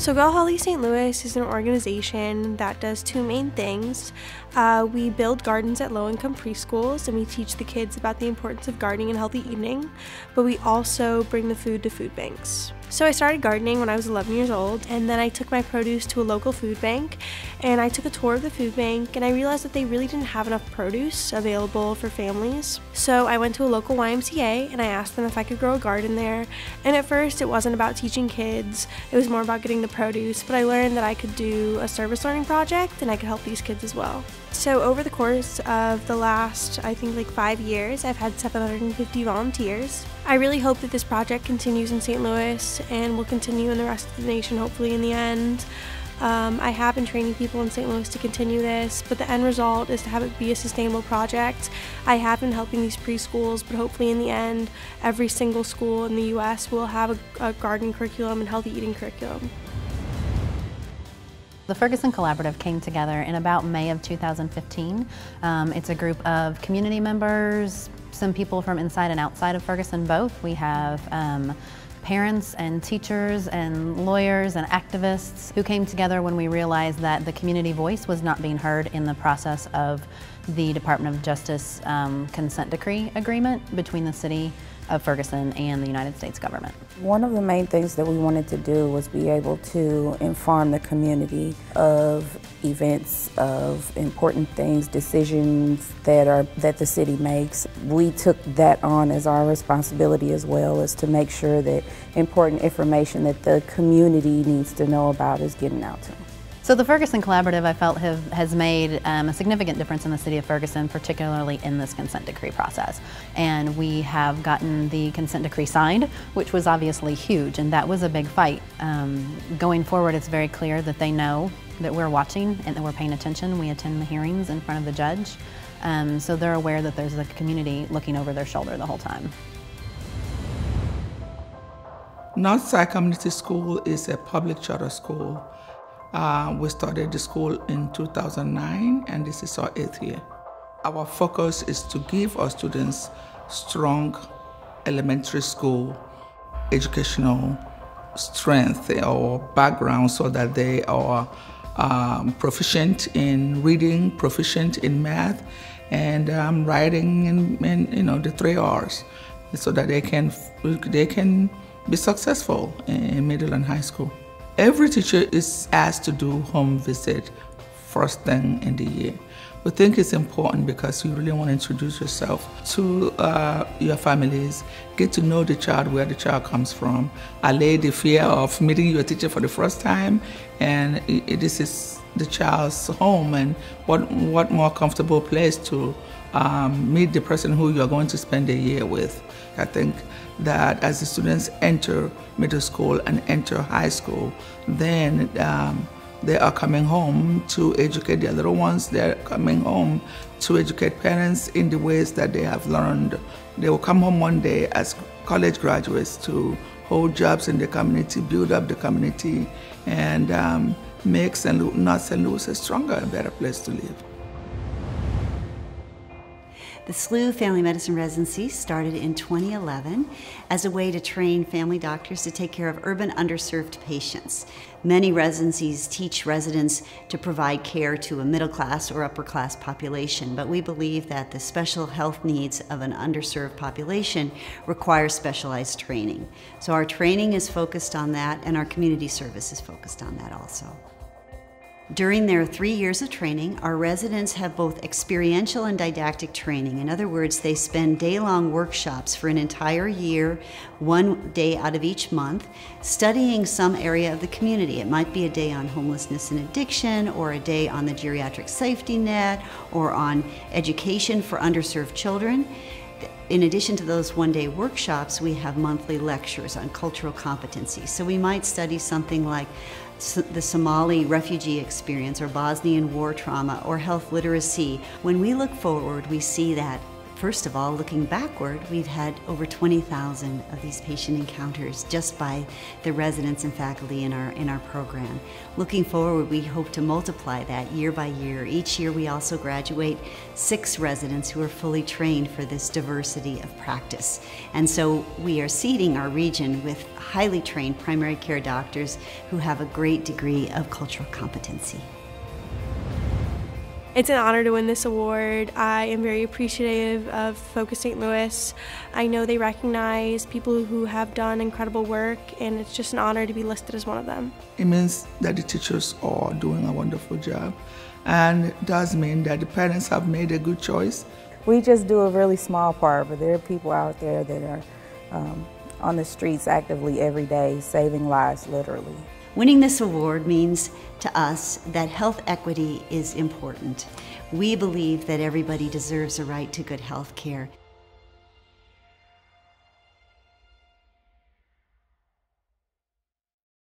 So Go Holly St. Louis is an organization that does two main things. We build gardens at low-income preschools, and we teach the kids about the importance of gardening and healthy eating, but we also bring the food to food banks. So I started gardening when I was 11 years old, and then I took my produce to a local food bank, and I took a tour of the food bank, and I realized that they really didn't have enough produce available for families. So I went to a local YMCA, and I asked them if I could grow a garden there, and at first it wasn't about teaching kids, it was more about getting the produce, but I learned that I could do a service learning project, and I could help these kids as well. So over the course of the last, I think, like 5 years, I've had 750 volunteers. I really hope that this project continues in St. Louis and will continue in the rest of the nation, hopefully in the end. I have been training people in St. Louis to continue this, but the end result is to have it be a sustainable project. I have been helping these preschools, but hopefully in the end, every single school in the U.S. will have a gardening curriculum and healthy eating curriculum. The Ferguson Collaborative came together in about May of 2015. It's a group of community members, some people from inside and outside of Ferguson both. We have parents and teachers and lawyers and activists who came together when we realized that the community voice was not being heard in the process of the Department of Justice consent decree agreement between the city of Ferguson and the United States government. One of the main things that we wanted to do was be able to inform the community of events, of important things, decisions that the city makes. We took that on as our responsibility as well, as to make sure that important information that the community needs to know about is getting out to them. So the Ferguson Collaborative, I felt, has made a significant difference in the city of Ferguson, particularly in this consent decree process. And we have gotten the consent decree signed, which was obviously huge, and that was a big fight. Going forward, it's very clear that they know that we're watching and that we're paying attention. We attend the hearings in front of the judge, so they're aware that there's a community looking over their shoulder the whole time. Northside Community School is a public charter school. We started the school in 2009, and this is our 8th year. Our focus is to give our students strong elementary school educational strength or background, so that they are proficient in reading, proficient in math, and writing, and the 3 R's, so that they can be successful in middle and high school. Every teacher is asked to do home visit first thing in the year. We think it's important because you really want to introduce yourself to your families, get to know the child, where the child comes from, allay the fear of meeting your teacher for the first time, and this is the child's home, and what more comfortable place to meet the person who you're going to spend the year with. I think that as the students enter middle school and enter high school, then they are coming home to educate their little ones. They're coming home to educate parents in the ways that they have learned. They will come home one day as college graduates to hold jobs in the community, build up the community, and make North St. Louis a stronger and better place to live. The SLU Family Medicine Residency started in 2011 as a way to train family doctors to take care of urban underserved patients. Many residencies teach residents to provide care to a middle class or upper class population, but we believe that the special health needs of an underserved population require specialized training. So our training is focused on that, and our community service is focused on that also. During their 3 years of training, our residents have both experiential and didactic training. In other words, they spend day-long workshops for an entire year, 1 day out of each month, studying some area of the community. It might be a day on homelessness and addiction, or a day on the geriatric safety net, or on education for underserved children. In addition to those one-day workshops, we have monthly lectures on cultural competencies. So we might study something like the Somali refugee experience, or Bosnian war trauma, or health literacy. When we look forward, we see that first of all, looking backward, we've had over 20,000 of these patient encounters just by the residents and faculty in our program. Looking forward, we hope to multiply that year by year. Each year we also graduate 6 residents who are fully trained for this diversity of practice. And so we are seeding our region with highly trained primary care doctors who have a great degree of cultural competency. It's an honor to win this award. I am very appreciative of Focus St. Louis. I know they recognize people who have done incredible work, and it's just an honor to be listed as one of them. It means that the teachers are doing a wonderful job, and it does mean that the parents have made a good choice. We just do a really small part, but there are people out there that are on the streets actively every day, saving lives literally. Winning this award means to us that health equity is important. We believe that everybody deserves a right to good health care.